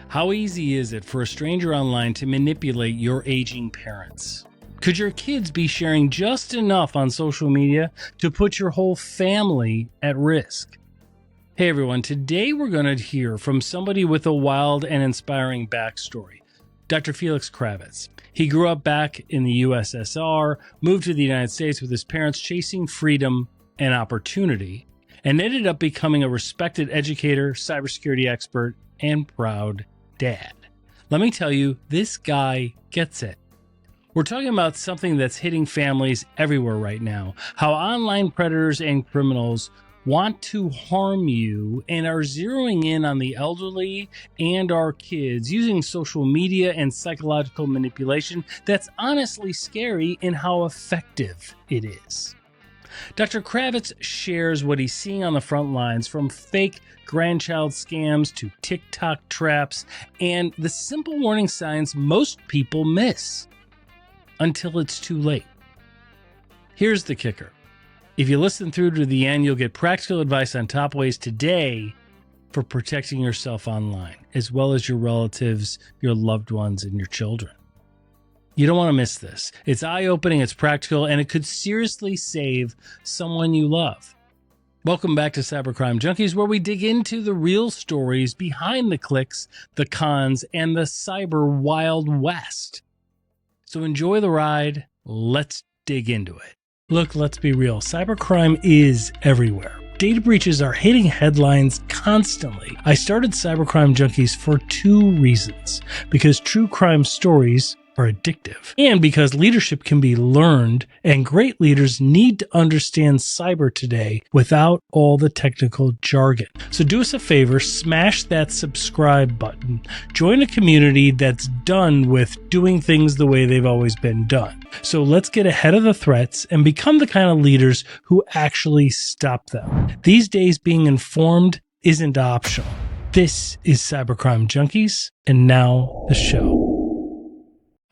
How easy is it for a stranger online to manipulate your aging parents? Could your kids be sharing just enough on social media to put your whole family at risk? Hey everyone, today we're going to hear from somebody with a wild and inspiring backstory, Dr. Feliks Kravets. He grew up back in the USSR, moved to the United States with his parents chasing freedom and opportunity, and ended up becoming a respected educator, cybersecurity expert, and proud dad. Let me tell you, this guy gets it. We're talking about something that's hitting families everywhere right now, how online predators and criminals want to harm you and are zeroing in on the elderly and our kids using social media and psychological manipulation that's honestly scary in how effective it is. Dr. Kravets shares what he's seeing on the front lines, from fake grandchild scams to TikTok traps and the simple warning signs most people miss until it's too late. Here's the kicker. If you listen through to the end, you'll get practical advice on top ways today for protecting yourself online, as well as your relatives, your loved ones, and your children. You don't want to miss this. It's eye-opening, it's practical, and it could seriously save someone you love. Welcome back to Cybercrime Junkies, where we dig into the real stories behind the clicks, the cons, and the cyber Wild West. So enjoy the ride. Let's dig into it. Look, let's be real. Cybercrime is everywhere. Data breaches are hitting headlines constantly. I started Cybercrime Junkies for two reasons. Because true crime stories are addictive, and because leadership can be learned, and great leaders need to understand cyber today without all the technical jargon. So do us a favor, smash that subscribe button. Join a community that's done with doing things the way they've always been done. So let's get ahead of the threats and become the kind of leaders who actually stop them. These days, being informed isn't optional. This is Cybercrime Junkies, and now the show.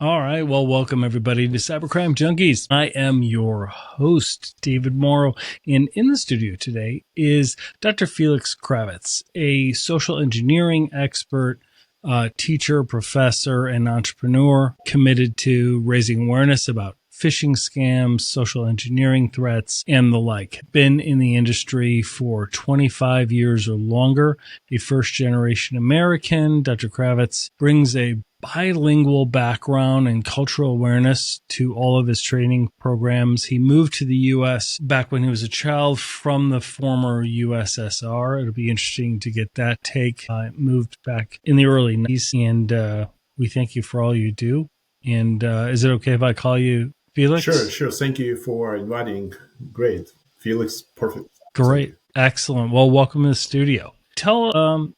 All right. Well, welcome everybody to Cybercrime Junkies. I am your host, David Mauro, and in the studio today is Dr. Feliks Kravets, a social engineering expert, teacher, professor, and entrepreneur committed to raising awareness about phishing scams, social engineering threats, and the like. Been in the industry for 25 years or longer. A first-generation American, Dr. Kravets brings a bilingual background and cultural awareness to all of his training programs. He moved to the U.S. back when he was a child from the former USSR. It'll be interesting to get that take. Moved back in the early 90s, and we thank you for all you do. And is it okay if I call you Feliks? Sure. Thank you for inviting. Great. Feliks, perfect. Great. Excellent. Well, welcome to the studio.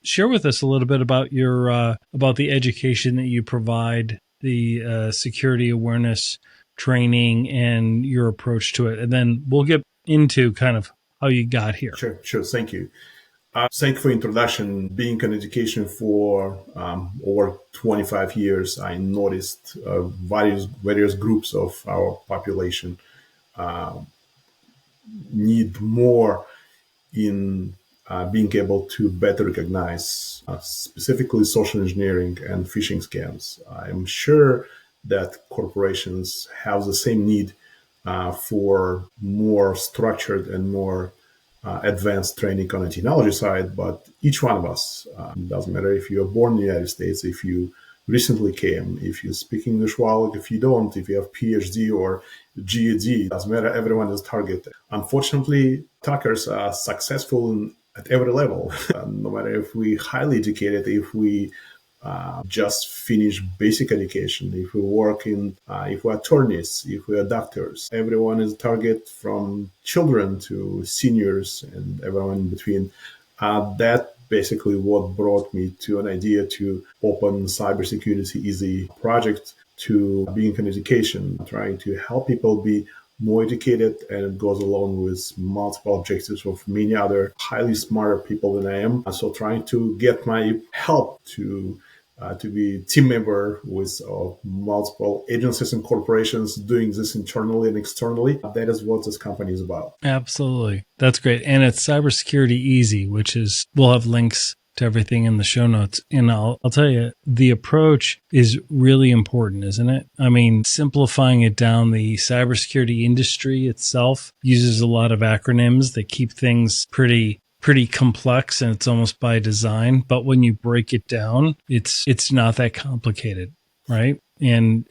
Share with us a little bit about your about the education that you provide, the security awareness training, and your approach to it, and then we'll get into kind of how you got here. Sure. Thank you. Thank you for introduction. Being in education for over 25 years, I noticed various groups of our population need more in being able to better recognize specifically social engineering and phishing scams. I'm sure that corporations have the same need for more structured and more advanced training on the technology side, but each one of us, doesn't matter if you're born in the United States, if you recently came, if you speak English well, if you don't, if you have PhD or GED, doesn't matter, everyone is targeted. Unfortunately, attackers are successful at every level, no matter if we highly educated, if we just finish basic education, if we work if we're attorneys, if we're doctors, everyone is a target, from children to seniors and everyone in between. That basically what brought me to an idea to open Cybersecurity Easy project, to being in education, trying to help people be more educated, and it goes along with multiple objectives of many other highly smarter people than I am. So trying to get my help to to be team member with multiple agencies and corporations doing this internally and externally. That is what this company is about. Absolutely. That's great. And it's Cybersecurity Easy, which is, we'll have links to everything in the show notes. And I'll tell you, the approach is really important, isn't it? I mean, simplifying it down, the cybersecurity industry itself uses a lot of acronyms that keep things pretty complex, and it's almost by design. But when you break it down, it's not that complicated, right? And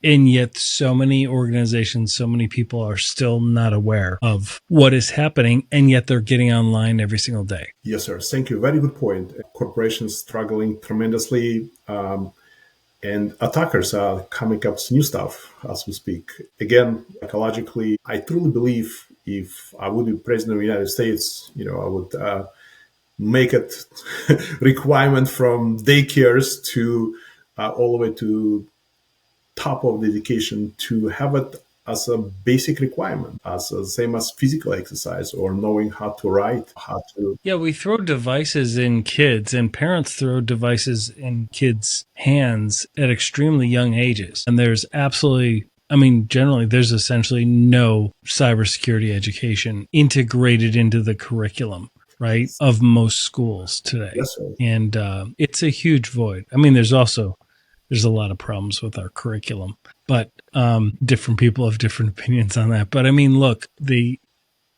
yet so many organizations, so many people are still not aware of what is happening, and yet they're getting online every single day. Yes, sir. Thank you. Very good point. Corporations struggling tremendously, and attackers are coming up with new stuff as we speak. Again, psychologically, I truly believe if I would be president of the United States, I would make it requirement from daycares to all the way to top of the education to have it as a basic requirement, as the same as physical exercise or knowing how to write, how to. Yeah, we throw devices in kids, and parents throw devices in kids' hands at extremely young ages. And there's absolutely, generally, there's essentially no cybersecurity education integrated into the curriculum, right, of most schools today. Yes, sir. And it's a huge void. There's a lot of problems with our curriculum, but different people have different opinions on that. But look,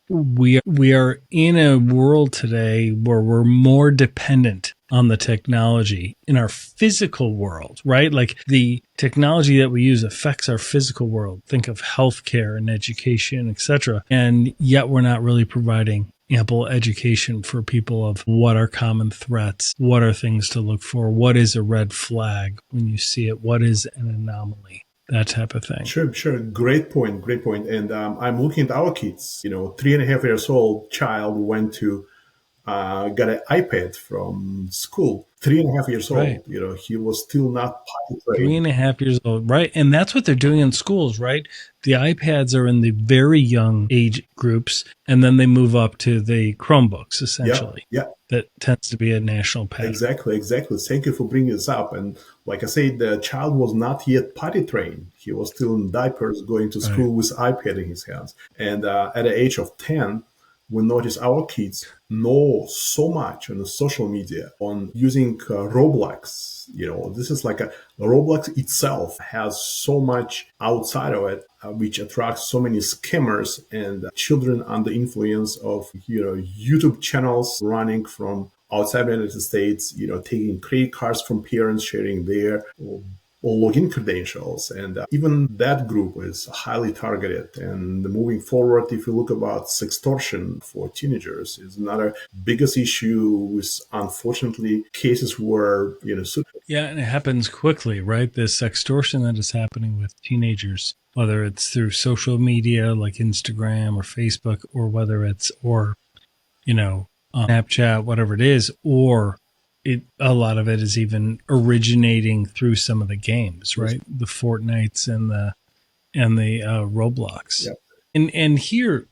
we are in a world today where we're more dependent on the technology in our physical world, right? Like the technology that we use affects our physical world. Think of healthcare and education, etc. And yet we're not really providing ample education for people of what are common threats, what are things to look for, what is a red flag when you see it, what is an anomaly, that type of thing. Sure. Great point. And I'm looking at our kids, 3.5 years old child went to, got an iPad from school, 3.5 years old, Right. He was still not potty trained. 3.5 years old, right? And that's what they're doing in schools, right? The iPads are in the very young age groups, and then they move up to the Chromebooks, essentially. Yeah. That tends to be a national pattern. Exactly. Thank you for bringing this up. And like I said, the child was not yet potty trained. He was still in diapers going to school with iPad in his hands. And at the age of 10, we notice our kids know so much on the social media on using Roblox. This is like Roblox itself has so much outside of it, which attracts so many scammers and children under influence of, YouTube channels running from outside the United States, taking credit cards from parents, sharing their login credentials. And even that group is highly targeted. And moving forward, if you look about sextortion for teenagers, is another biggest issue with, unfortunately, cases where, Yeah, and it happens quickly, right? This sextortion that is happening with teenagers, whether it's through social media like Instagram or Facebook, or whether it's, Snapchat, whatever it is, or a lot of it is even originating through some of the games, right? The Fortnites and the Roblox. Yep. And here,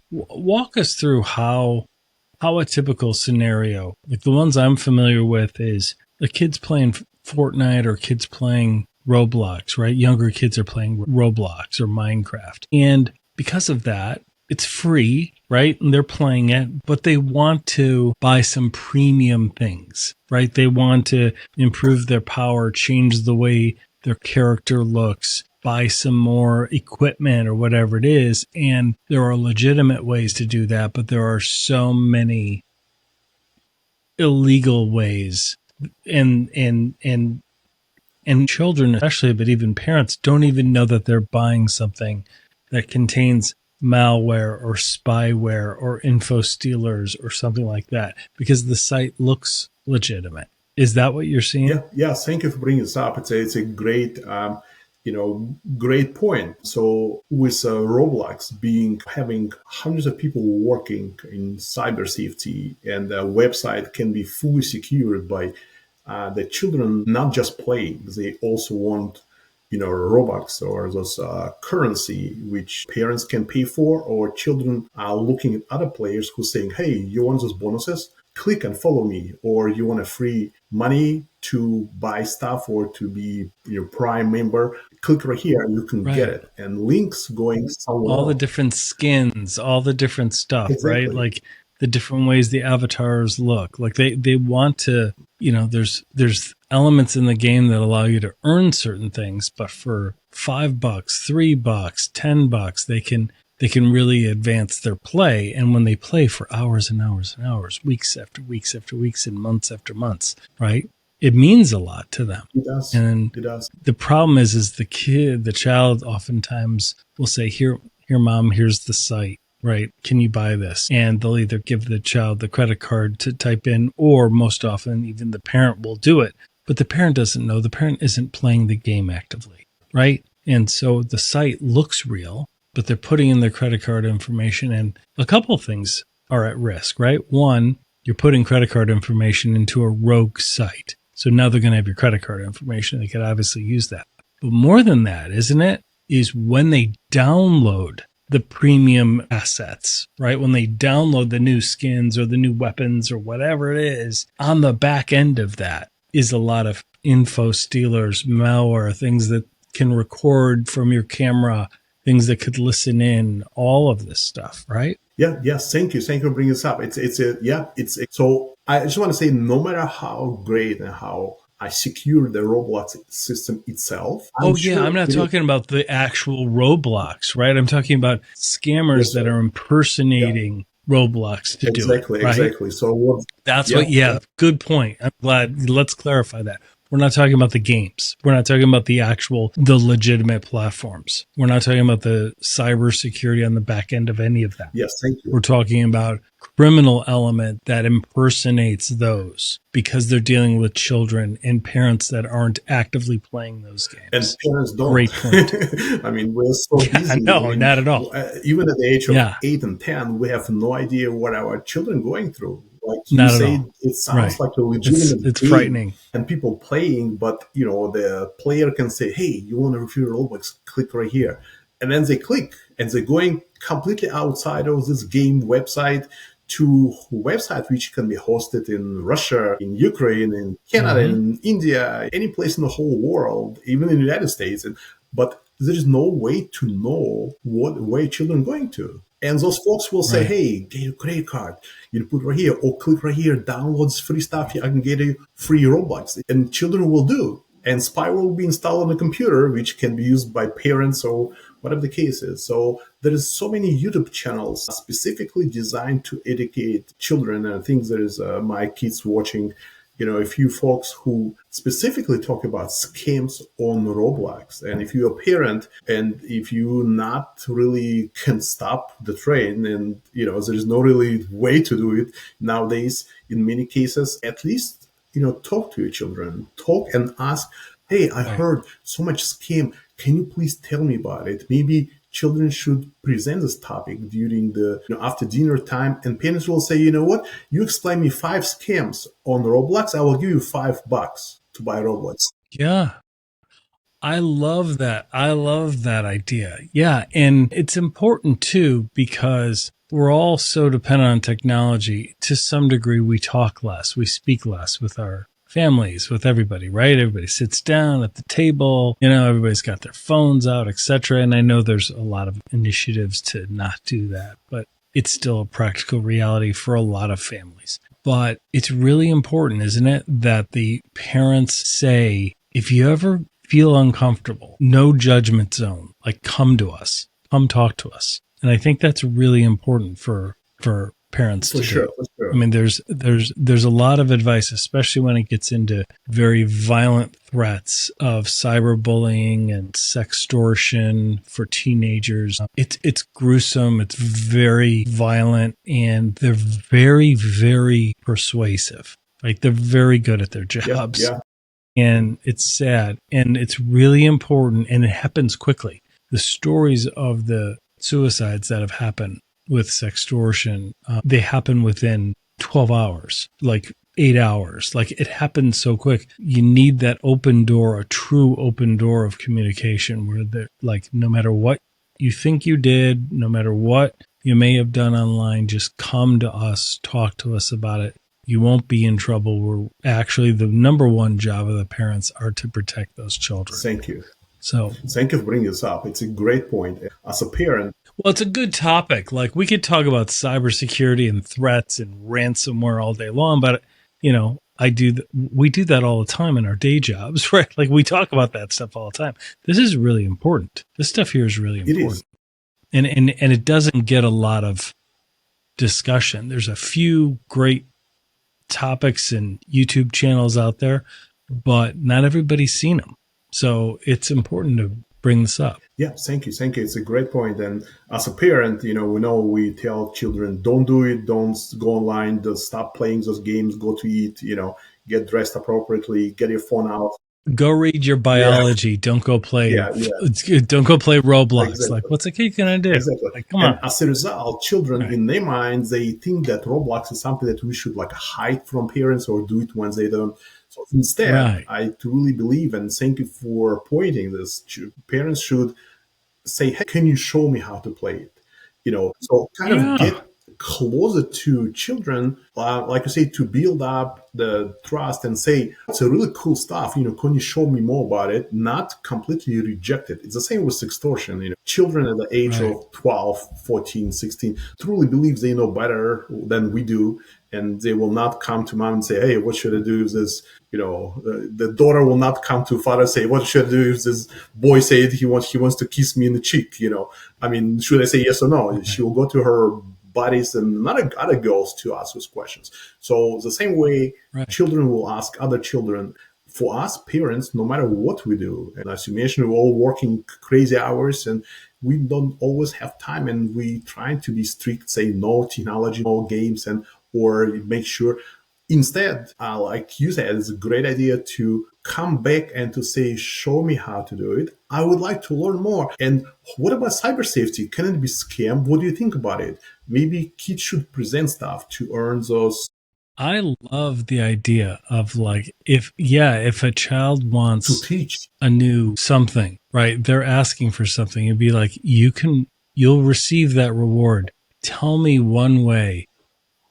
walk us through how a typical scenario, like the ones I'm familiar with, is the kids playing Fortnite or kids playing Roblox, right? Younger kids are playing Roblox or Minecraft. And because of that, it's free, right? And they're playing it, but they want to buy some premium things, right? They want to improve their power, change the way their character looks, buy some more equipment or whatever it is. And there are legitimate ways to do that, but there are so many illegal ways. And children especially, but even parents, don't even know that they're buying something that contains malware or spyware or info stealers or something like that, because the site looks legitimate. Is that what you're seeing? Yeah. Thank you for bringing this up. It's a great, great point. So with Roblox having hundreds of people working in cyber safety, and the website can be fully secured by the children, not just playing, they also want Robux or those currency which parents can pay for, or children are looking at other players who saying, hey, you want those bonuses? click and follow me, or you want a free money to buy stuff or to be your Prime member, click right here and you can get Right. it. And links going somewhere All the else. different skins, all the different stuff, right? Exactly. Like the different ways the avatars look. Like they want to, there's elements in the game that allow you to earn certain things, but for $5, $3, $10, they can really advance their play. And when they play for hours and hours and hours, weeks after weeks after weeks, and months after months, right? It means a lot to them. It does. And It does. the problem is the child oftentimes will say, here, mom, here's the site, right? Can you buy this? And they'll either give the child the credit card to type in, or most often even the parent will do it. But the parent doesn't know. The parent isn't playing the game actively, right? And so the site looks real, but they're putting in their credit card information, and a couple of things are at risk, right? One, you're putting credit card information into a rogue site. So now they're going to have your credit card information. They could obviously use that. But more than that, isn't it, is when they download the premium assets, right? When they download the new skins or the new weapons or whatever it is, on the back end of that is a lot of info stealers, malware, things that can record from your camera, things that could listen in, all of this stuff, right? Yeah. Yes. Thank you. Thank you for bringing this up. So I just want to say, no matter how great and how I secure the Roblox system itself. I'm not talking about the actual Roblox, right? I'm talking about scammers that are impersonating Roblox to do it. Right? Exactly. So good point. I'm glad. Let's clarify that. We're not talking about the games. We're not talking about the legitimate platforms. We're not talking about the cybersecurity on the back end of any of that. Yes, thank you. We're talking about criminal element that impersonates those, because they're dealing with children and parents that aren't actively playing those games. And parents don't. Great point. I mean, we're so busy. No, not at all. Even at the age of 8 and 10, we have no idea what our children are going through. Like you Not say, at all. it sounds like a legitimate It's game frightening. and people playing, but the player can say, hey, you want to review Roblox, click right here. And then they click and they're going completely outside of this game website to a website which can be hosted in Russia, in Ukraine, in Canada, in India, any place in the whole world, even in the United States. But there is no way to know what way children are going to. And those folks will say, hey, get your credit card. You put right here, or click right here, download this free stuff. I can get a free Roblox. And children will do. And spyware will be installed on the computer, which can be used by parents or whatever the case is. So there is so many YouTube channels specifically designed to educate children. And I think there is my kids watching, a few folks who specifically talk about scams on Roblox. And if you're a parent and if you not really can stop the train and, there's no really way to do it nowadays, in many cases, at least, talk to your children, talk and ask, hey, I heard so much scam. Can you please tell me about it? Maybe children should present this topic during the after dinner time, and parents will say, you know what? You explain me 5 scams on Roblox, I will give you $5 to buy Roblox. Yeah. I love that. I love that idea. Yeah. And it's important too, because we're all so dependent on technology. To some degree, we talk less, we speak less with our families, with everybody, right? Everybody sits down at the table, everybody's got their phones out, etc. And I know there's a lot of initiatives to not do that, but it's still a practical reality for a lot of families. But it's really important, isn't it, that the parents say, if you ever feel uncomfortable, no judgment zone, like come to us, come talk to us. And I think that's really important for parents to do. For sure. I mean, there's a lot of advice, especially when it gets into very violent threats of cyberbullying and sextortion for teenagers. It's gruesome. It's very violent, and they're very, very persuasive. Like they're very good at their jobs. Yeah. And it's sad, and it's really important, and it happens quickly. The stories of the suicides that have happened with sextortion, they happen within 12 hours, like 8 hours. Like it happens so quick. You need that open door, a true open door of communication where they're like, no matter what you think you did, no matter what you may have done online, just come to us, talk to us about it. you won't be in trouble. We're actually the number one job of the parents are to protect those children. Thank you. So thank you for bringing this up. It's a great point. As a parent, well, it's a good topic. Like we could talk about cybersecurity and threats and ransomware all day long, but we do that all the time in our day jobs, right? Like we talk about that stuff all the time. This is really important. This stuff here is really important. It is. And it doesn't get a lot of discussion. There's a few great topics and YouTube channels out there, but not everybody's seen them. So it's important to bring this up. Yeah, thank you. It's a great point. And as a parent, we tell children, don't do it, don't go online, don't stop playing those games, go to eat, get dressed appropriately, get your phone out. Go read your biology. Yeah. Don't go play. Don't go play Roblox. Exactly. Like, what's a kid gonna do? Exactly. Like, come on. As a result, children in their minds, they think that Roblox is something that we should like hide from parents or do it when they don't. So instead, I truly believe, and thank you for pointing this. Parents should say, "Hey, can you show me how to play it?" So kind of get closer to children, like you say, to build up the trust and say, it's a really cool stuff, can you show me more about it? Not completely reject it. It's the same with extortion. Children at the age of 12, 14, 16 truly believe they know better than we do, and they will not come to mom and say, hey, what should I do if this, the daughter will not come to father and say, what should I do if this boy said he wants to kiss me in the cheek? I mean, should I say yes or no? She will go to her buddies and other girls to ask those questions. So the same way children will ask other children. For us parents, no matter what we do, and as you mentioned, we're all working crazy hours and we don't always have time, and we trying to be strict, say no technology, no games, and or make sure. Instead, like you said, it's a great idea to come back and to say, show me how to do it. I would like to learn more. And what about cyber safety? Can it be scammed? What do you think about it? Maybe kids should present stuff to earn those. I love the idea of like, if a child wants to teach a new something, right? They're asking for something. It'd be like, you'll receive that reward. Tell me one way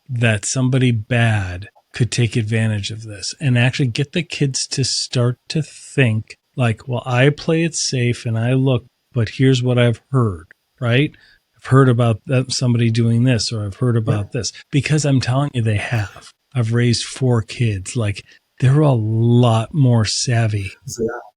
that somebody bad could take advantage of this, and actually get the kids to start to think like, well, I play it safe and I look, but here's what I've heard, right? I've heard about somebody doing this, or I've heard about this, because I'm telling you, they have. I've raised 4 kids. Like, they're a lot more savvy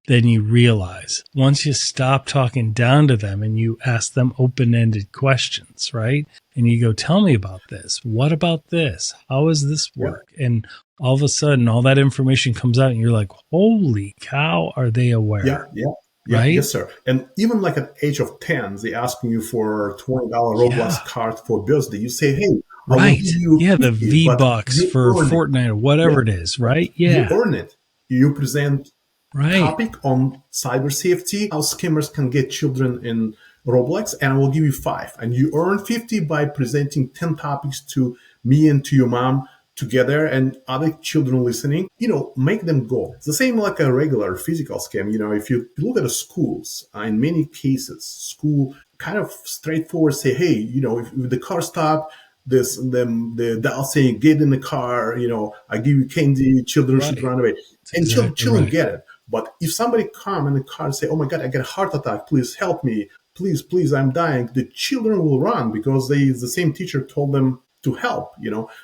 than you realize. Once you stop talking down to them and you ask them open-ended questions, right? And you go, tell me about this. What about this? How does this work? And all of a sudden, all that information comes out and you're like, holy cow, are they aware? Yeah. Right? Yes, sir. And even like at the age of 10, they asking you for a $20 Roblox card for birthday. You say, hey, right. The V-Bucks for Fortnite or whatever it is, right? Yeah. You earn it. You present topic on cyber safety, how scammers can get children in Roblox, and I will give you 5. And you earn 50 by presenting 10 topics to me and to your mom together and other children listening. Make them go. It's the same like a regular physical scam. If you look at the schools, in many cases, school kind of straightforward say, hey, if the car stopped, the adult saying, get in the car, I give you candy, children should run away. And children get it. But if somebody come in the car and say, oh my God, I get a heart attack, please help me, please, I'm dying, the children will run because the same teacher told them to help,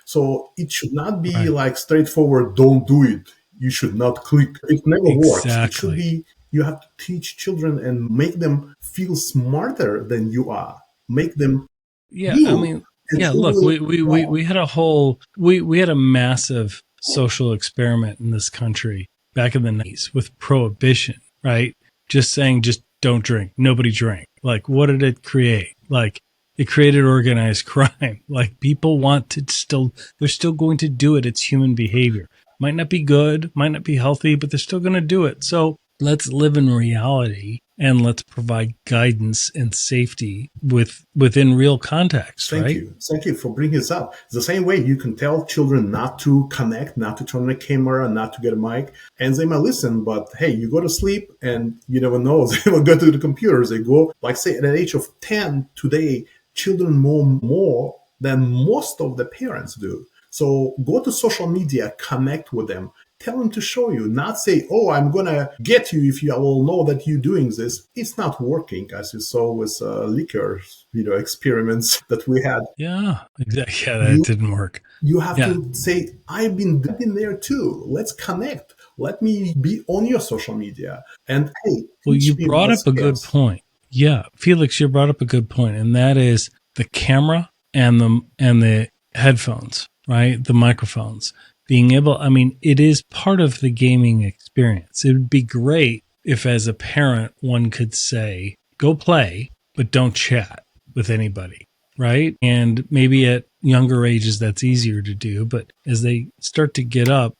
So it should not be like straightforward, don't do it, you should not click. It never works. It should be, you have to teach children and make them feel smarter than you are. Make them look, we had we had a massive social experiment in this country back in the 90s with prohibition, right? Just don't drink. Nobody drank. Like, what did it create? Like, it created organized crime. Like, people want to they're still going to do it. It's human behavior. Might not be good, might not be healthy, but they're still going to do it. So let's live in reality and let's provide guidance and safety within real context, Thank you for bringing this up. It's the same way you can tell children not to connect, not to turn on the camera, not to get a mic, and they might listen, but hey, you go to sleep and you never know. They will go to the computers. They go, like say at the age of 10 today, children know more than most of the parents do. So go to social media, connect with them, tell them to show you, not say, oh, I'm going to get you if you will know that you're doing this. It's not working, as you saw with liquor, experiments that we had. Yeah, exactly. Yeah, that You didn't work. you have Yeah. to say, I've been there too. Let's connect. Let me be on your social media. And hey, Well, you teach me brought about up a good scams. point. Yeah, Felix, you brought up a good point, and that is the camera and the headphones, right? The microphones. Being able, I mean, it is part of the gaming experience. It would be great if, as a parent, one could say, go play, but don't chat with anybody, right? And maybe at younger ages, that's easier to do. But as they start to get up,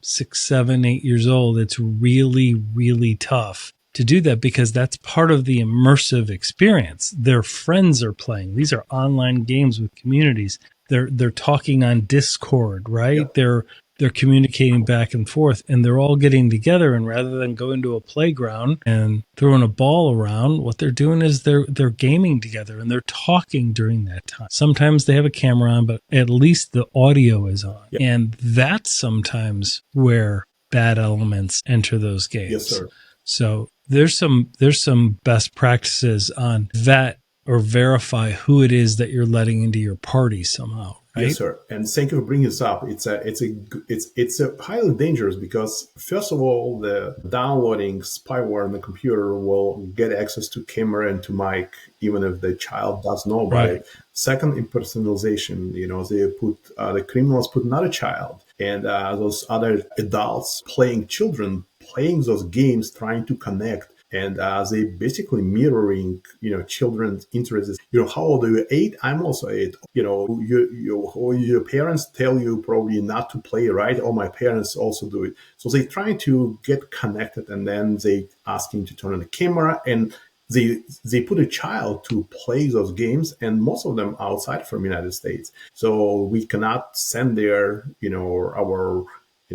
6, 7, 8 years old, it's really, really tough to do that because that's part of the immersive experience. Their friends are playing. These are online games with communities. They're talking on Discord, right? Yep. They're communicating back and forth, and they're all getting together. And rather than going to a playground and throwing a ball around, what they're doing is they're gaming together and they're talking during that time. Sometimes they have a camera on, but at least the audio is on. Yep. And that's sometimes where bad elements enter those games. Yes, sir. So there's some best practices on vet or verify who it is that you're letting into your party somehow. Right? Yes, sir. And thank you for bringing this up. It's a highly dangerous because first of all, the downloading spyware on the computer will get access to camera and to mic, even if the child does know about it. Second, impersonalization. They put the criminals put another child and those other adults playing children, playing those games, trying to connect. And they basically mirroring, children's interests. How old are you? 8? I'm also 8. Your parents tell you probably not to play, right? Oh, my parents also do it. So they try to get connected, and then they asking to turn on the camera, and they put a child to play those games, and most of them outside from United States. So we cannot send there, our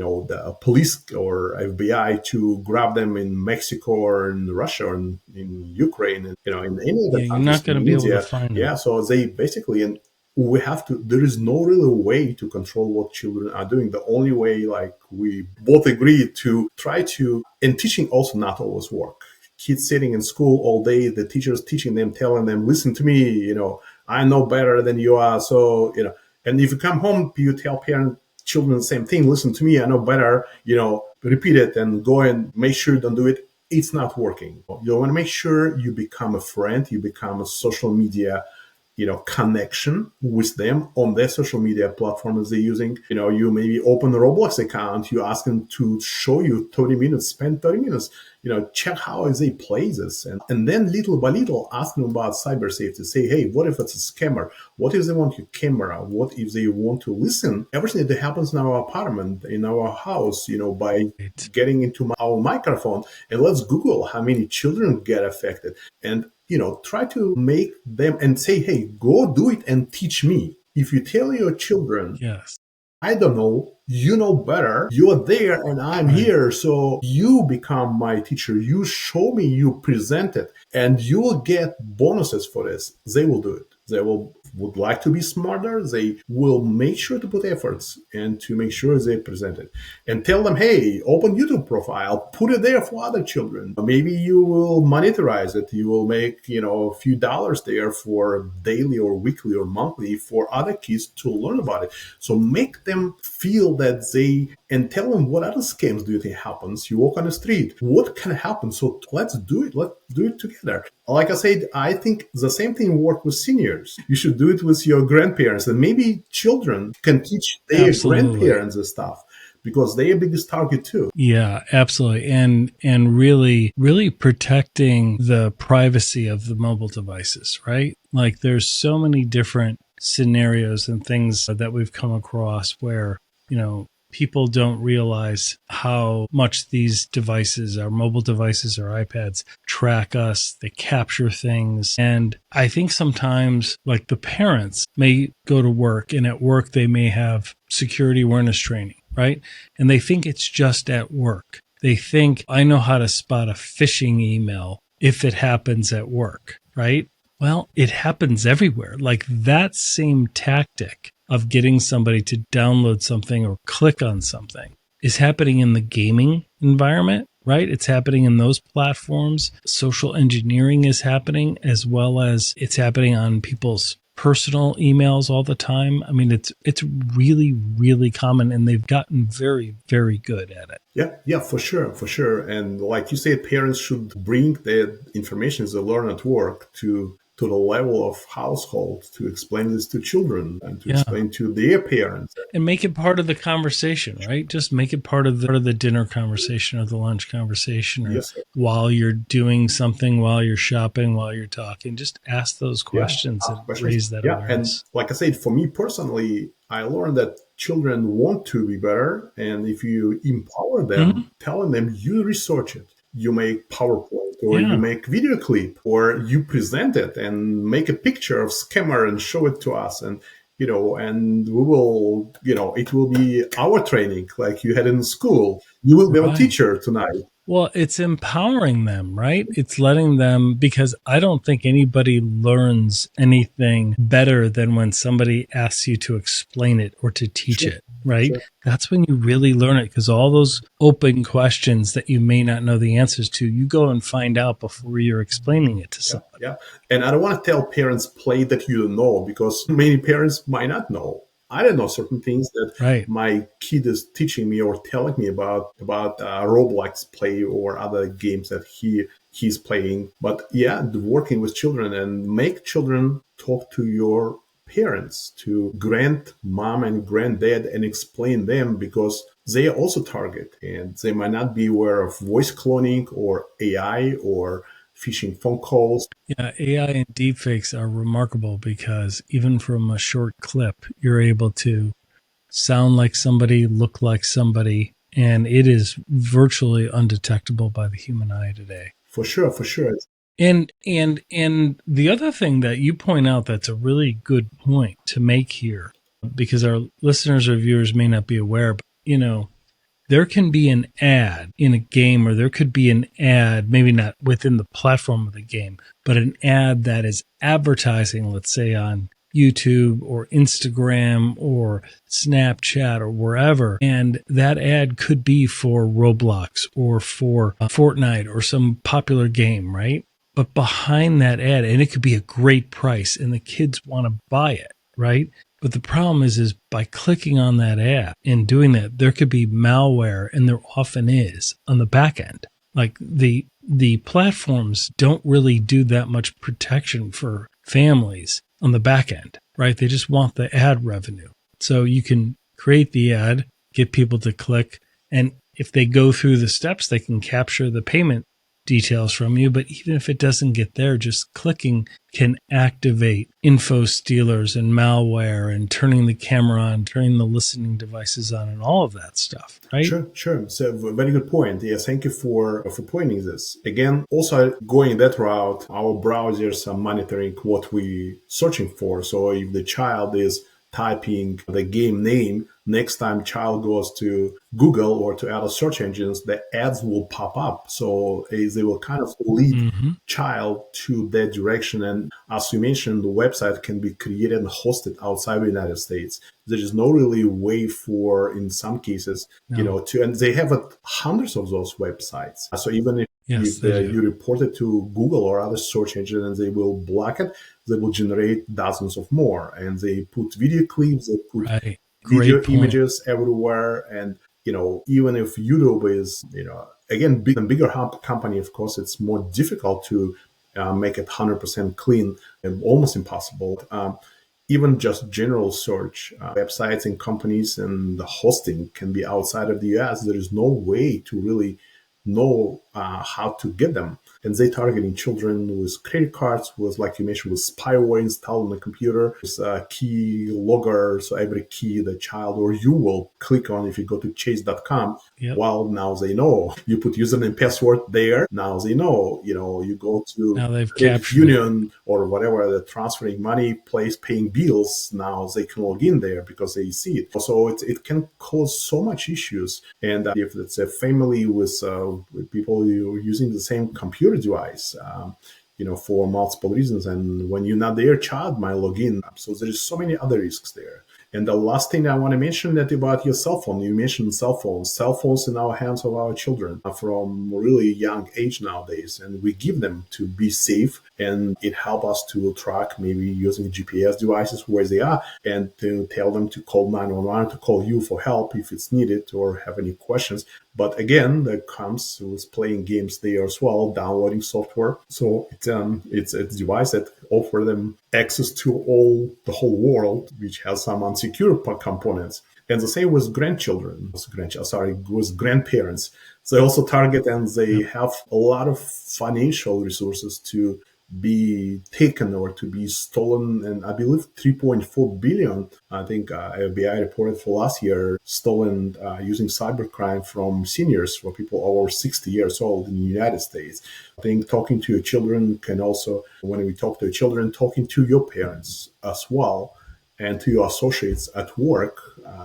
the police or FBI to grab them in Mexico or in Russia or in Ukraine, and in any of the you're countries, not going to be able to find them. Yeah, so they basically, and we have to. There is no real way to control what children are doing. The only way, like we both agree, to try to, and teaching also not always work. Kids sitting in school all day, the teachers teaching them, telling them, "Listen to me, I know better than you are." So and if you come home, you tell parents. Children the same thing. Listen to me. I know better. Repeat it and go and make sure you don't do it. It's not working. You want to make sure you become a friend. You become a social media, connection with them on their social media platforms they're using. You maybe open a Roblox account. You ask them to show you 30 minutes. Spend 30 minutes. Check how they play this, and then little by little ask them about cyber safety. Say, hey, what if it's a scammer? What if they want your camera? What if they want to listen everything that happens in our apartment, in our house, by getting into our microphone? And let's Google how many children get affected, and try to make them and say, hey, go do it and teach me. If you tell your children, yes, I don't know, you know better, you're there and I'm here, so you become my teacher, you show me, you present it, and you will get bonuses for this. They will do it. They would like to be smarter. They will make sure to put efforts and to make sure they present it. And tell them, hey, open YouTube profile, put it there for other children. Maybe you will monetize it. You will make, a few dollars there for daily or weekly or monthly for other kids to learn about it. So make them feel that and tell them what other scams do you think happens. You walk on the street, what can happen? So let's do it. Let's do it together. Like I said, I think the same thing works with seniors. You should do it with your grandparents, and maybe children can teach their grandparents this stuff because they are biggest target too. Yeah, absolutely. And really, really protecting the privacy of the mobile devices, right? Like there's so many different scenarios and things that we've come across where, people don't realize how much these devices, our mobile devices or iPads, track us. They capture things. And I think sometimes, like the parents may go to work, and at work they may have security awareness training, right? And they think it's just at work. They think, I know how to spot a phishing email if it happens at work, right? Well, it happens everywhere. Like that same tactic of getting somebody to download something or click on something is happening in the gaming environment, right? It's happening in those platforms. Social engineering is happening, as well as it's happening on people's personal emails all the time. I mean, it's really, really common, and they've gotten very, very good at it. Yeah, for sure. And like you said, parents should bring the information they learn at work to the level of household to explain this to children and to explain to their parents. And make it part of the conversation, right? Just make it part of the dinner conversation or the lunch conversation, or Yes, sir. while you're doing something, while you're shopping, while you're talking. Just ask those questions and raise that awareness. And like I said, for me personally, I learned that children want to be better. And if you empower them, telling them you research it, you make PowerPoint or you make video clip or you present it and make a picture of scammer and show it to us. And, and we will, it will be our training like you had in school. You will be a teacher tonight. Well, it's empowering them, right? It's letting them, because I don't think anybody learns anything better than when somebody asks you to explain it or to teach it, right? Sure. That's when you really learn it, because all those open questions that you may not know the answers to, you go and find out before you're explaining it to somebody. Yeah. And I don't want to tell parents play that you don't know, because many parents might not know. I don't know certain things that my kid is teaching me or telling me about Roblox play or other games that he's playing. But working with children and make children talk to your parents, to grandmom and granddad, and explain them, because they are also target and they might not be aware of voice cloning or AI or phishing phone calls. Yeah, AI and deepfakes are remarkable, because even from a short clip, you're able to sound like somebody, look like somebody, and it is virtually undetectable by the human eye today. For sure. And the other thing that you point out that's a really good point to make here, because our listeners or viewers may not be aware, but there can be an ad in a game, or there could be an ad, maybe not within the platform of the game, but an ad that is advertising, let's say on YouTube or Instagram or Snapchat or wherever. And that ad could be for Roblox or for Fortnite or some popular game, right? But behind that ad, and it could be a great price and the kids want to buy it, right? But the problem is by clicking on that ad and doing that, there could be malware, and there often is on the back end. Like the platforms don't really do that much protection for families on the back end, right? They just want the ad revenue. So you can create the ad, get people to click, and if they go through the steps, they can capture the payment details from you. But even if it doesn't get there, just clicking can activate info stealers and malware and turning the camera on, turning the listening devices on, and all of that stuff, right? Sure. So very good point. Yes, thank you for pointing this. Again, also going that route, our browsers are monitoring what we're searching for. So if the child is typing the game name, next time child goes to Google or to other search engines, the ads will pop up. So they will kind of lead child to that direction. And as you mentioned, the website can be created and hosted outside the United States. There is no really way for, in some cases, and they have hundreds of those websites. So even if you report it to Google or other search engine and they will block it, they will generate dozens of more. And they put video clips, they put video images everywhere. And, even if YouTube is, again, bigger company, of course, it's more difficult to make it 100% clean and almost impossible. Even just general search, websites and companies and the hosting can be outside of the US. There is no way to really know how to get them. And they targeting children with credit cards, with, like you mentioned, with spyware installed on the computer, with a key logger. So every key the child or you will click on if you go to chase.com. Well, now they know. You put username and password there. Now they know. You go to credit union or whatever, the transferring money place, paying bills. Now they can log in there because they see it. So it can cause so much issues. And if it's a family with people using the same computer device, for multiple reasons, and when you're not there, child might log in. So there is so many other risks there. And the last thing I want to mention that about your cell phone, you mentioned cell phones. Cell phones in our hands of our children from really young age nowadays, and we give them to be safe, and it helps us to track maybe using GPS devices where they are, and to tell them to call 911, to call you for help if it's needed or have any questions. But again, that comes with playing games there as well, downloading software. So it's a device that offers them access to the whole world, which has some unsecure components. And the same with with grandparents. They also target, and they have a lot of financial resources to be taken or to be stolen. And I believe 3.4 billion, I think FBI reported for last year, stolen using cybercrime from seniors, for people over 60 years old in the United States. I think talking to your children can also, when we talk to your children, talking to your parents as well, and to your associates at work,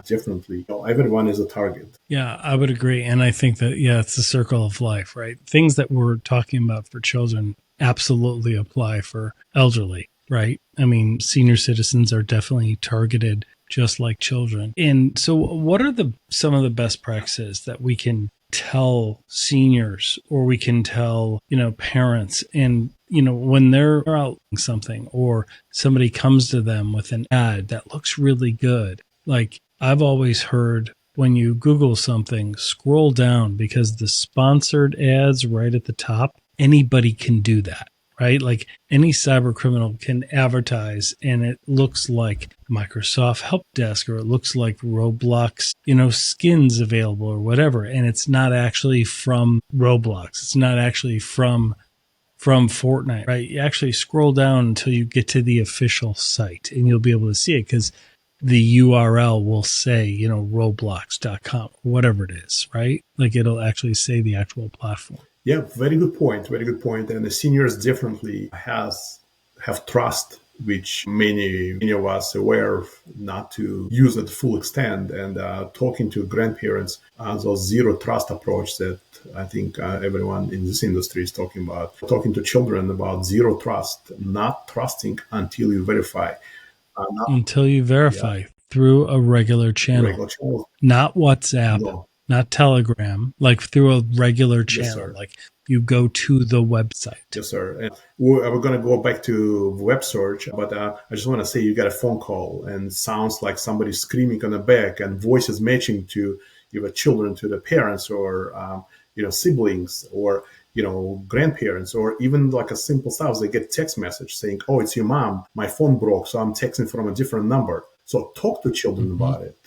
definitely. Everyone is a target. Yeah, I would agree. And I think that, it's the circle of life, right? Things that we're talking about for children absolutely apply for elderly, right? I mean, senior citizens are definitely targeted just like children. And so what are some of the best practices that we can tell seniors, or we can tell, parents, and when they're out something, or somebody comes to them with an ad that looks really good? Like, I've always heard, when you Google something, scroll down, because the sponsored ads right at the top, anybody can do that, right? Like, any cyber criminal can advertise, and it looks like Microsoft Help Desk, or it looks like Roblox, skins available or whatever. And it's not actually from Roblox. It's not actually from Fortnite, right? You actually scroll down until you get to the official site, and you'll be able to see it, because the URL will say, roblox.com, whatever it is, right? Like, it'll actually say the actual platform. Yeah, very good point. Very good point. And the seniors definitely have trust, which many of us are aware of, not to use at full extent. And talking to grandparents, those zero trust approach that I think everyone in this industry is talking about. Talking to children about zero trust, not trusting until you verify. Until you verify through a regular channel. Not WhatsApp, no. Not Telegram, like through a regular channel. Yes, like, you go to the website. Yes, sir. And we're going to go back to web search, but I just want to say, you got a phone call and it sounds like somebody screaming on the back, and voices matching to your children, to the parents, or siblings, or grandparents, or even like a simple stuff. They get text message saying, "Oh, it's your mom. My phone broke, so I'm texting from a different number." So talk to children about it.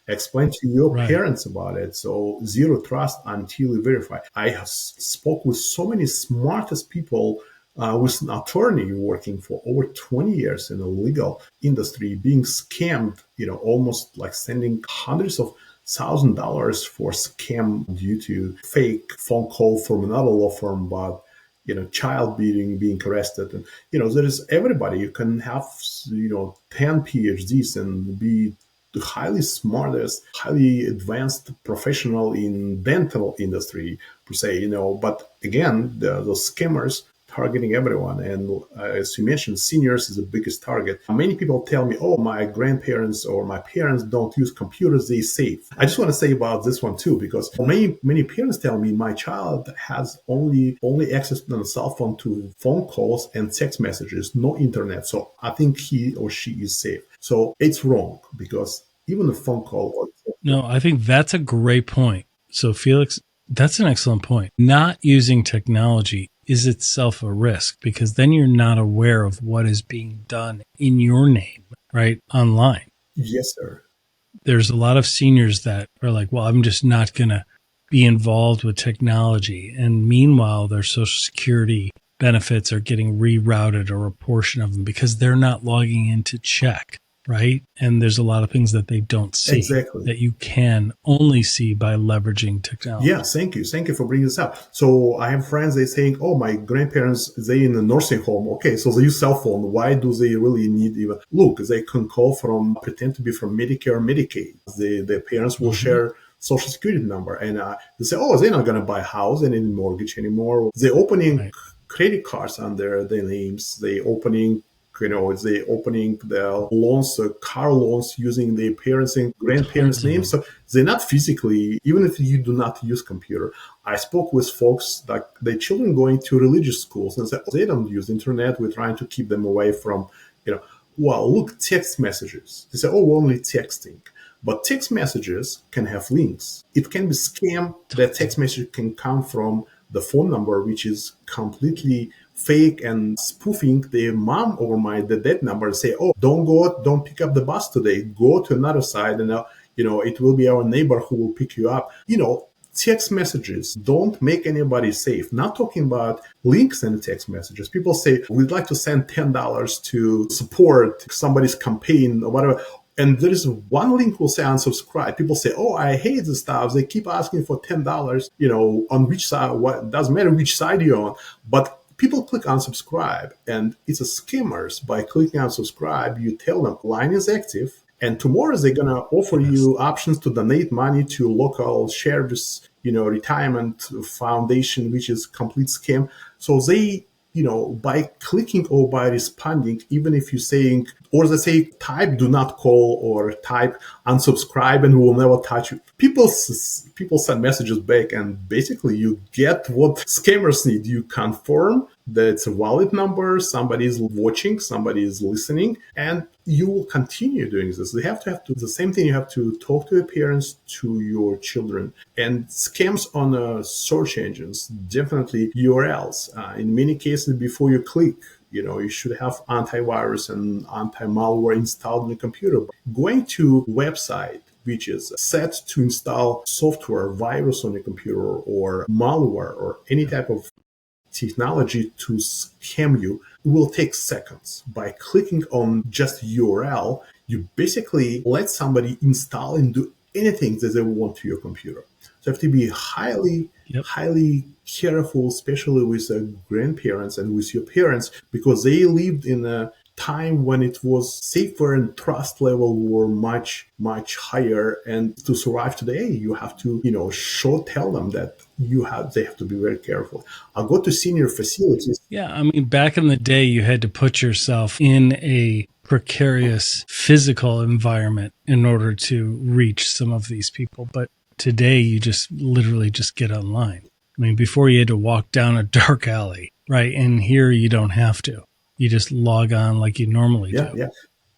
Explain to your parents about it. So zero trust until you verify. I have spoke with so many smartest people, with an attorney working for over 20 years in the legal industry, being scammed, almost like sending hundreds of $1,000 for scam due to fake phone call from another law firm, but child being arrested. And there is everybody. You can have 10 PhDs and be the highly smartest, highly advanced professional in dental industry per se, but again, those scammers targeting everyone. And as you mentioned, seniors is the biggest target. Many people tell me, "Oh, my grandparents or my parents don't use computers, they're safe." I just want to say about this one too, because many parents tell me, "My child has only access to the cell phone to phone calls and text messages, no internet. So I think he or she is safe." So it's wrong, because even a phone call. No, I think that's a great point. So Feliks, that's an excellent point. Not using technology is itself a risk, because then you're not aware of what is being done in your name, right, online. Yes, sir. There's a lot of seniors that are like, "Well, I'm just not going to be involved with technology." And meanwhile, their Social Security benefits are getting rerouted, or a portion of them, because they're not logging in to check. Right? And there's a lot of things that they don't see, that you can only see by leveraging technology. Yeah, thank you. Thank you for bringing this up. So I have friends, they saying, "Oh, my grandparents, they in a nursing home." Okay, so they use cell phone. Why do they really need even? Look, they can call pretend to be from Medicare or Medicaid. Their parents will share Social Security number. And they say, "Oh, they're not going to buy a house and any mortgage anymore." They're opening credit cards under their names. They're opening They opening the loans, car loans using their parents and grandparents' names. So they're not physically, even if you do not use computer. I spoke with folks like their children going to religious schools and said, they don't use internet. We're trying to keep them away from, well, look, text messages. They say, oh, we're only texting. But text messages can have links. It can be scam. That text message can come from the phone number, which is completely fake and spoofing their mom or the dead number and say, oh, don't pick up the bus today. Go to another side and, it will be our neighbor who will pick you up. Text messages don't make anybody safe. Not talking about links in text messages. People say, we'd like to send $10 to support somebody's campaign or whatever. And there is one link will say unsubscribe. People say, oh, I hate this stuff. They keep asking for $10, on which side, what doesn't matter which side you're on. But people click unsubscribe, and it's a scammers. By clicking unsubscribe, you tell them line is active. And tomorrow they're going to offer you options to donate money to local service, retirement foundation, which is complete scam. So they, by clicking or by responding, even if you're saying, or they say type do not call or type unsubscribe and we will never touch you. People send messages back, and basically you get what scammers need. You confirm that it's a valid number, somebody is watching, somebody is listening, and you will continue doing this. They have to the same thing. You have to talk to your parents, to your children. And scams on search engines, definitely URLs. In many cases, before you click, you should have antivirus and anti-malware installed on your computer. Going to website which is set to install software, virus on your computer or malware or any type of technology to scam you, will take seconds. By clicking on just URL, you basically let somebody install and do anything that they want to your computer. So you have to be highly careful, especially with grandparents and with your parents, because they lived in a time when it was safer and trust level were much, much higher. And to survive today, you have to, tell them that they have to be very careful. I'll go to senior facilities. Yeah. I mean, back in the day, you had to put yourself in a precarious physical environment in order to reach some of these people. But today, you just literally just get online. I mean, before you had to walk down a dark alley, right? And here you don't have to. You just log on like you normally do. Yeah.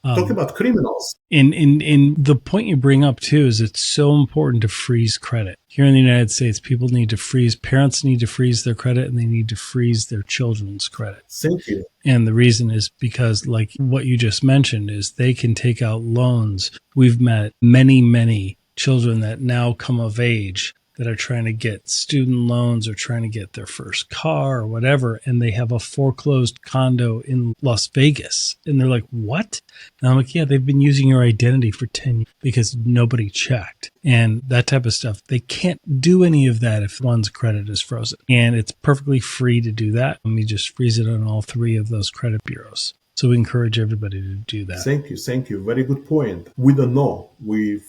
Talk about criminals. In the point you bring up too is it's so important to freeze credit. Here in the United States, parents need to freeze their credit, and they need to freeze their children's credit. Thank you. And the reason is because, like what you just mentioned, is they can take out loans. We've met many, many children that now come of age that are trying to get student loans or trying to get their first car or whatever, and they have a foreclosed condo in Las Vegas. And they're like, what? And I'm like, yeah, they've been using your identity for 10 years because nobody checked. And that type of stuff. They can't do any of that if one's credit is frozen. And it's perfectly free to do that. Let me just freeze it on all three of those credit bureaus. So we encourage everybody to do that. Thank you. Very good point. We don't know. We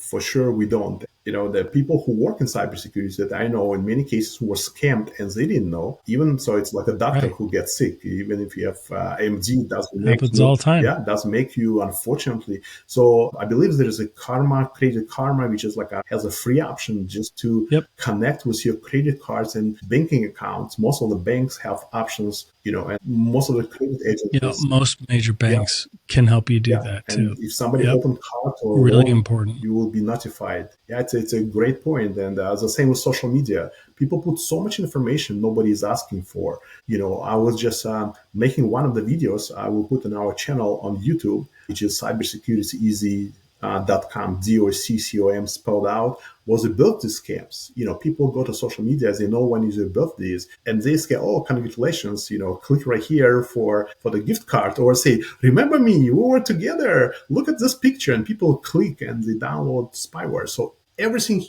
don't. The people who work in cybersecurity that I know in many cases were scammed and they didn't know. Even so, it's like a doctor who gets sick. Even if you have MD, doesn't make happens all the time. Yeah, doesn't make you, unfortunately. So I believe there is a credit karma, which is has a free option just to connect with your credit cards and banking accounts. Most of the banks have options, and most of the credit agencies. Most major banks can help you do that too. And if somebody opened card or really loan, important, you will be notified. Yeah, it's a great point. And the same with social media. People put so much information nobody is asking for. I was just making one of the videos I will put on our channel on YouTube, which is cybersecurity.com, DOCCOM spelled out, was about these scams. People go to social media, they know when your birthday is, and they say, oh, congratulations, click right here for the gift card, or say, remember me, we were together, look at this picture, and people click and they download spyware. So everything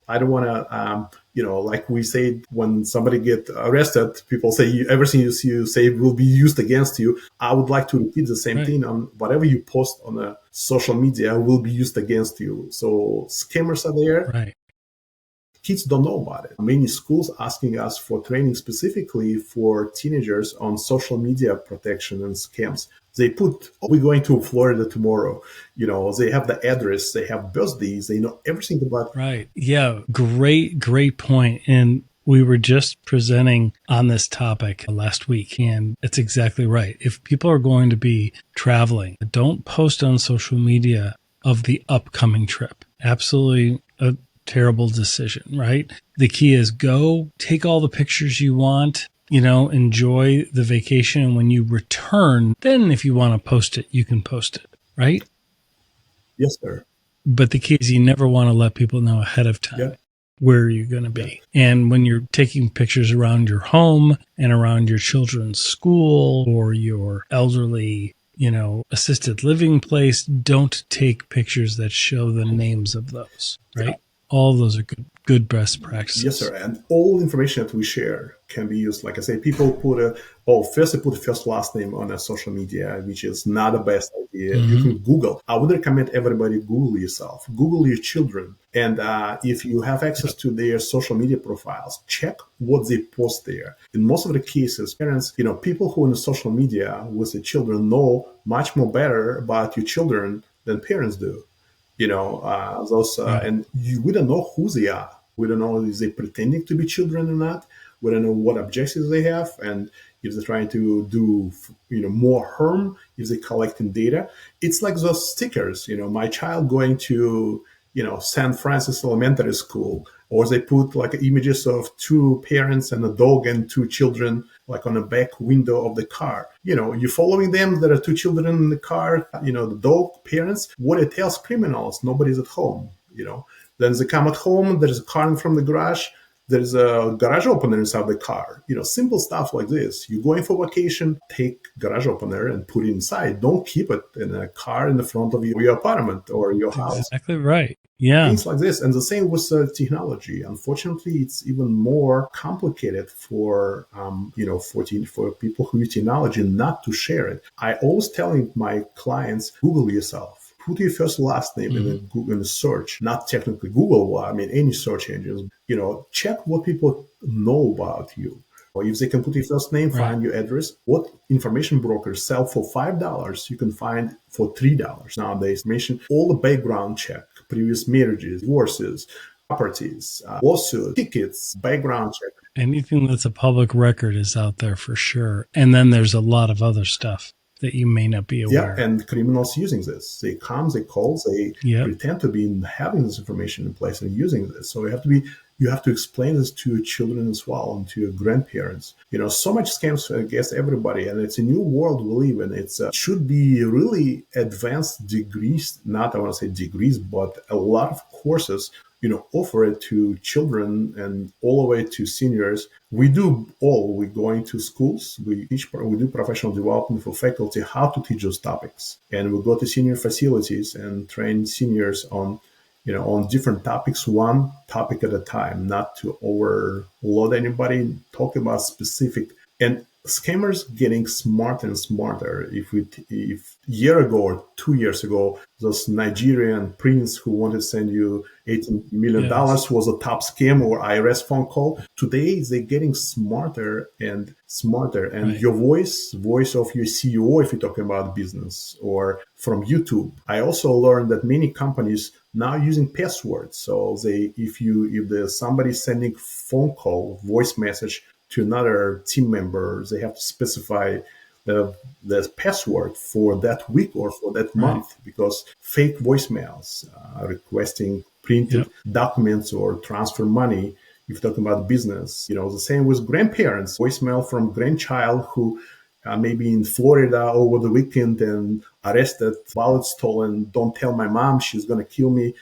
I don't want to, like we say, when somebody get arrested, people say everything you say will be used against you. I would like to repeat the same thing on whatever you post on a social media will be used against you. So scammers are there. Right. kids don't know about it. Many schools asking us for training specifically for teenagers on social media protection and scams. They put, oh, we're going to Florida tomorrow. They have the address, they have birthdays, they know everything about. Right. Yeah. Great point. And we were just presenting on this topic last week, and it's exactly right. If people are going to be traveling, don't post on social media of the upcoming trip. Absolutely a terrible decision, right? The key is go take all the pictures you want, enjoy the vacation. And when you return, then if you want to post it, you can post it, right? Yes, sir. But the key is you never want to let people know ahead of time where you're going to be. And when you're taking pictures around your home and around your children's school or your elderly, assisted living place, don't take pictures that show the names of those, right? Yeah. All of those are good best practices. Yes, sir. And all information that we share can be used. Like I say, people put first they put first last name on a social media, which is not the best idea. Mm-hmm. You can Google. I would recommend everybody Google yourself. Google your children. And if you have access to their social media profiles, check what they post there. In most of the cases, parents, people who are in social media with the children know much more better about your children than parents do. And we don't know who they are. We don't know if they're pretending to be children or not. We don't know what objectives they have, and if they're trying to do, more harm, if they're collecting data. It's like those stickers, my child going to, San Francisco Elementary School, or they put like images of two parents and a dog and two children, like on the back window of the car. You're following them. There are two children in the car, the dog, parents. What it tells criminals, nobody's at home, Then they come at home, there's a car in from the garage, there's a garage opener inside the car. Simple stuff like this. You're going for vacation, take garage opener and put it inside. Don't keep it in a car in the front of your apartment or your house. Exactly right. Yeah. Things like this. And the same with technology. Unfortunately, it's even more complicated for people who use technology not to share it. I always telling my clients, Google yourself. Put your first last name in the search, not technically Google, any search engines. Check what people know about you. Or if they can put your first name, find your address. What information brokers sell for $5, you can find for $3 nowadays. Mention all the background check, previous marriages, divorces, properties, lawsuits, tickets, background check. Anything that's a public record is out there for sure. And then there's a lot of other stuff that you may not be aware of. Yeah, and criminals using this. They come, they call, they pretend to be having this information in place and using this. So you have to explain this to your children as well and to your grandparents. So much scams against everybody, and it's a new world we live in. It should be really advanced degrees, not I want to say degrees, but a lot of courses offer it to children and all the way to seniors. We're going to schools. We do professional development for faculty, how to teach those topics. And we go to senior facilities and train seniors on different topics, one topic at a time, not to overload anybody, talk about specific. And scammers getting smarter and smarter. If a year ago or 2 years ago, those Nigerian prince who wanted to send you $18 million was a top scam or IRS phone call. Today, they're getting smarter and smarter. And your voice of your CEO, if you're talking about business, or from YouTube. I also learned that many companies now using passwords. So if there's somebody sending phone call, voice message to another team member, they have to specify the password for that week or for that month, because fake voicemails requesting printed documents or transfer money. If you're talking about business, the same with grandparents, voicemail from grandchild who maybe in Florida over the weekend and arrested, wallet stolen, don't tell my mom, she's going to kill me,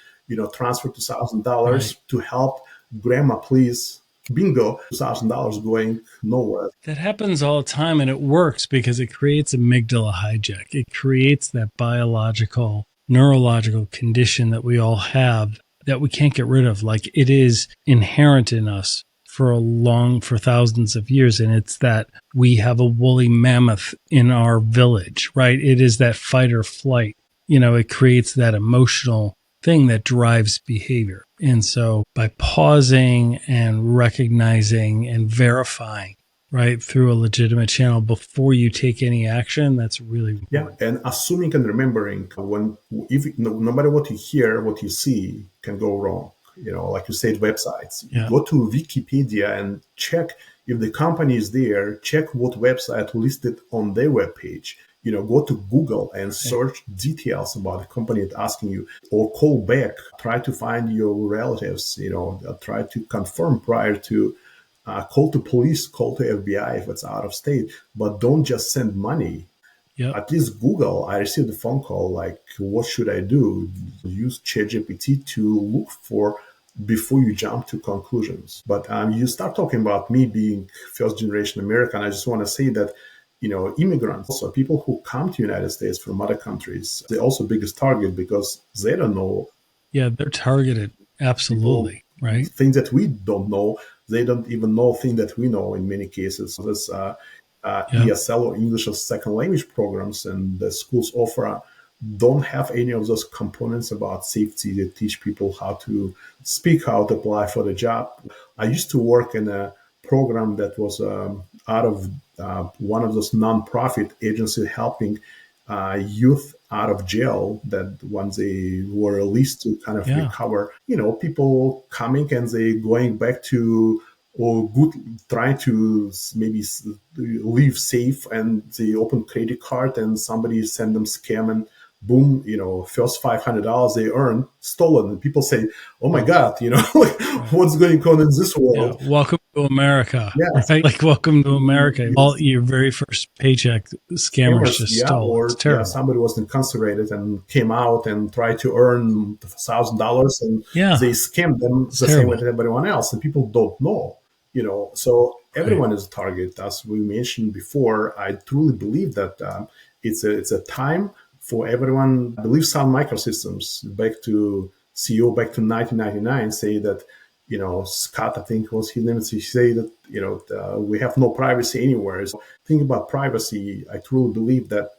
transfer $2,000 to help grandma, please. Bingo, $2,000 going nowhere. That happens all the time, and it works because it creates amygdala hijack. It creates that biological, neurological condition that we all have that we can't get rid of. Like, it is inherent in us for thousands of years. And it's that we have a woolly mammoth in our village, right? It is that fight or flight. It creates that emotional thing that drives behavior. And so by pausing and recognizing and verifying, right, through a legitimate channel before you take any action, that's really important. Yeah, and assuming and remembering no matter what you hear, what you see can go wrong. Like you said, websites. Yeah. Go to Wikipedia and check if the company is there. Check what website listed on their webpage. Go to Google and search details about the company that's asking you, or call back. Try to find your relatives. Try to confirm prior to. Call to police, call to FBI if it's out of state, but don't just send money. Yep. At least Google, I received a phone call like, what should I do? Use ChatGPT to look for before you jump to conclusions. But you start talking about me being first generation American. I just want to say that, immigrants, so people who come to the United States from other countries, they're also biggest target because they don't know. Yeah, they're targeted. Absolutely. Right. Things that we don't know. They don't even know things that we know in many cases. So there's ESL or English as second language programs, and the schools offer don't have any of those components about safety that teach people how to speak, how to apply for the job. I used to work in a program that was out of one of those nonprofit agencies helping youth out of jail that once they were released to kind of recover, people coming and they going back to or good trying to maybe live safe, and they open credit card and somebody send them scam and boom, first $500 they earn stolen, and people say, oh my God, what's going on in this world? Yeah. Welcome to America. Yes. Right? Like, welcome to America. All your very first paycheck, scammers just stole. Or it's terrible. Somebody was incarcerated and came out and tried to earn $1,000, and they scammed them the same way as everyone else, and people don't know. So everyone is a target. As we mentioned before, I truly believe that it's a time for everyone. I believe Sun Microsystems, back to CEO, back to 1999, say that, Scott, I think was his name, he say that, we have no privacy anywhere. So think about privacy. I truly believe that,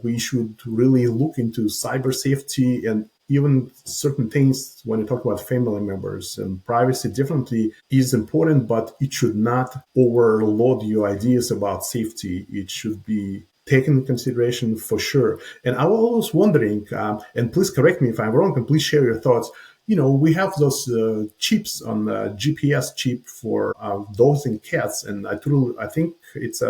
we should really look into cyber safety, and even certain things when you talk about family members, and privacy definitely is important, but it should not overload your ideas about safety. It should be taken into consideration for sure. And I was always wondering, and please correct me if I'm wrong, and please share your thoughts. We have those chips on GPS chip for dogs and cats, and I think it's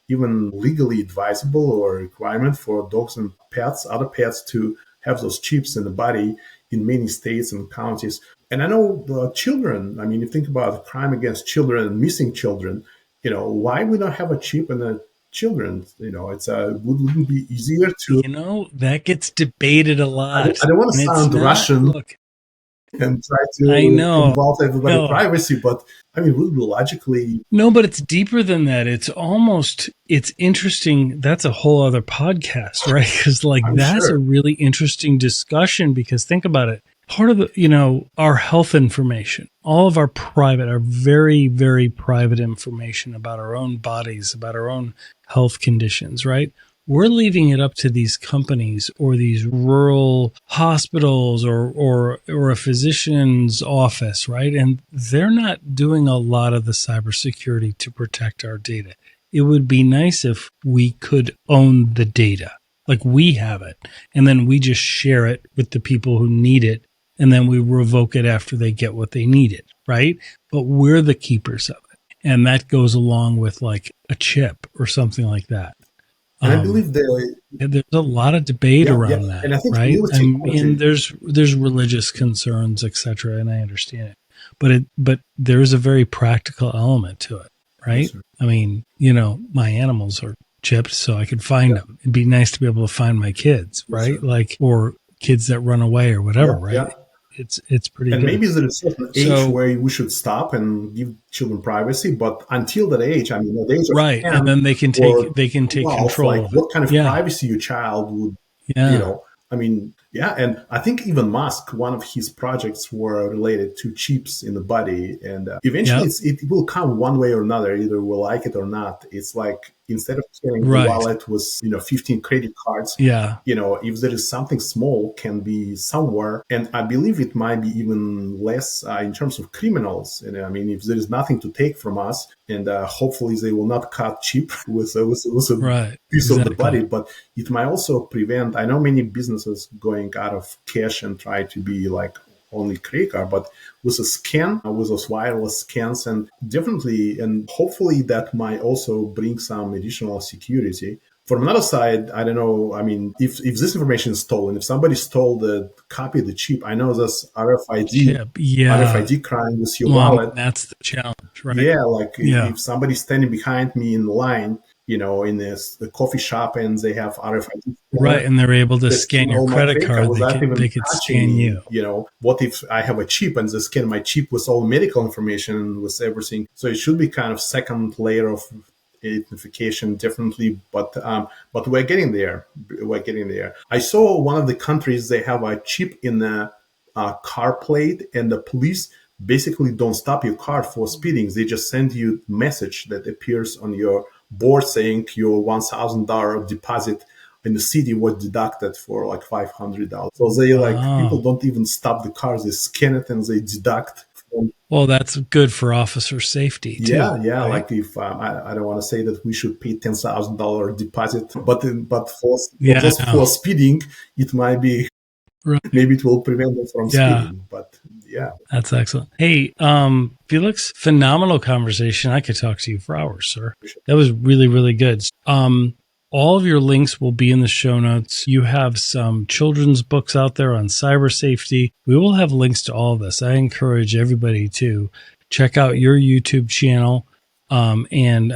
even legally advisable or a requirement for dogs and pets, other pets, to have those chips in the body in many states and counties. And I know children, I mean, you think about crime against children and missing children, why we don't have a chip in the children? It's wouldn't be easier to... that gets debated a lot. I don't want to sound Russian. Look, and try to involve everybody's privacy, but I mean, would logically... No, but it's deeper than that. It's interesting. That's a whole other podcast, right? Because that's a really interesting discussion, because think about it. Part of the, our health information, all of our very, very private information about our own bodies, about our own health conditions, right? We're leaving it up to these companies or these rural hospitals or a physician's office, right? And they're not doing a lot of the cybersecurity to protect our data. It would be nice if we could own the data, like we have it, and then we just share it with the people who need it, and then we revoke it after they get what they needed, right? But we're the keepers of it. And that goes along with like a chip or something like that. And I believe there's a lot of debate around that, and I think right? And there's religious concerns, etc., and I understand it, but there's a very practical element to it, right? Yes, I mean, my animals are chipped, so I could find them. It'd be nice to be able to find my kids, right? Yes, like, or kids that run away or whatever, right? Yeah. It's pretty and good. Maybe there's a certain age where we should stop and give children privacy, but until that age, I mean, the age of right, and then they can take control. Like, what kind of privacy your child would, I mean, Yeah, and I think even Musk, one of his projects were related to chips in the body, and eventually Yep. it will come one way or another. Either we'll like it or not. It's like instead of carrying the Right. wallet with 15 credit cards, Yeah. if there is something small, can be somewhere, and I believe it might be even less in terms of criminals. And I mean, if there is nothing to take from us, and hopefully they will not cut chip with a Right. piece of the Exactly. body, but it might also prevent. I know many businesses going out of cash and try to be like only credit card, but with a scan, with those wireless scans, and definitely, and hopefully that might also bring some additional security. From another side, I don't know. I mean, if this information is stolen, if somebody stole the copy of the chip, I know this Chip. Yeah. RFID crime with your Well, I mean, wallet. that's the challenge, right? Yeah, like Yeah. if somebody's standing behind me in line, in the coffee shop, and they have RFID, Right. And they're able to they scan your all my credit credit card. without even They could touching scan me. you. What if I have a chip and they scan my chip with all medical information, with everything? So it should be kind of second layer of identification, definitely. But we're getting there. We're getting there. I saw one of the countries, they have a chip in the car plate, and the police basically don't stop your car for speeding. They just send you a message that appears on your board saying your $1,000 deposit in the city was deducted for like $500. So they people don't even stop the cars; they scan it and they deduct. Well, that's good for officer safety too. Yeah. Right? Like if I don't want to say that we should pay $10,000 deposit, but for speeding, it might be. Right. Maybe it will prevent them from speeding, but yeah. That's excellent. Hey, Feliks, phenomenal conversation. I could talk to you for hours, sir. That was really, really good. All of your links will be in the show notes. You have some children's books out there on cyber safety. We will have links to all of this. I encourage everybody to check out your YouTube channel and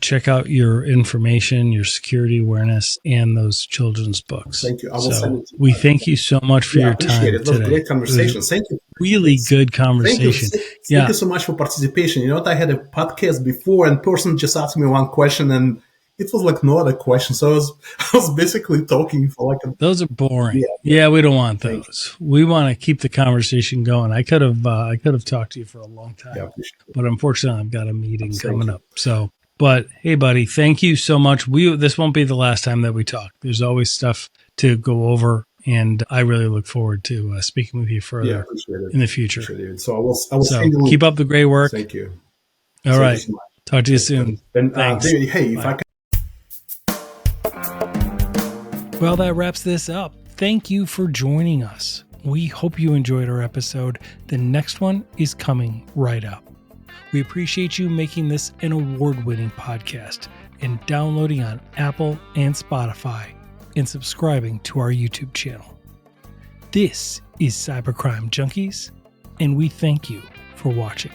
check out your information, your security awareness, and those children's books. Thank you. I will send it to you. We thank you so much for your time it. It was today. a great conversation. Thank you. Really good conversation. Thank you so much for participation. You know what? I had a podcast before, and person just asked me one question, and it was like no other question. So I was basically talking for like those are boring. Yeah, we don't want those. We want to keep the conversation going. I could have talked to you for a long time, but unfortunately, I've got a meeting coming up. So, but hey, buddy, thank you so much. This won't be the last time that we talk. There's always stuff to go over, and I really look forward to speaking with you further in the future. So I will keep up the great work. Thank you. All right. Talk to you soon. And thanks. David, hey, if I can. Well, that wraps this up. Thank you for joining us. We hope you enjoyed our episode. The next one is coming right up. We appreciate you making this an award-winning podcast and downloading on Apple and Spotify and subscribing to our YouTube channel. This is Cybercrime Junkies, and we thank you for watching.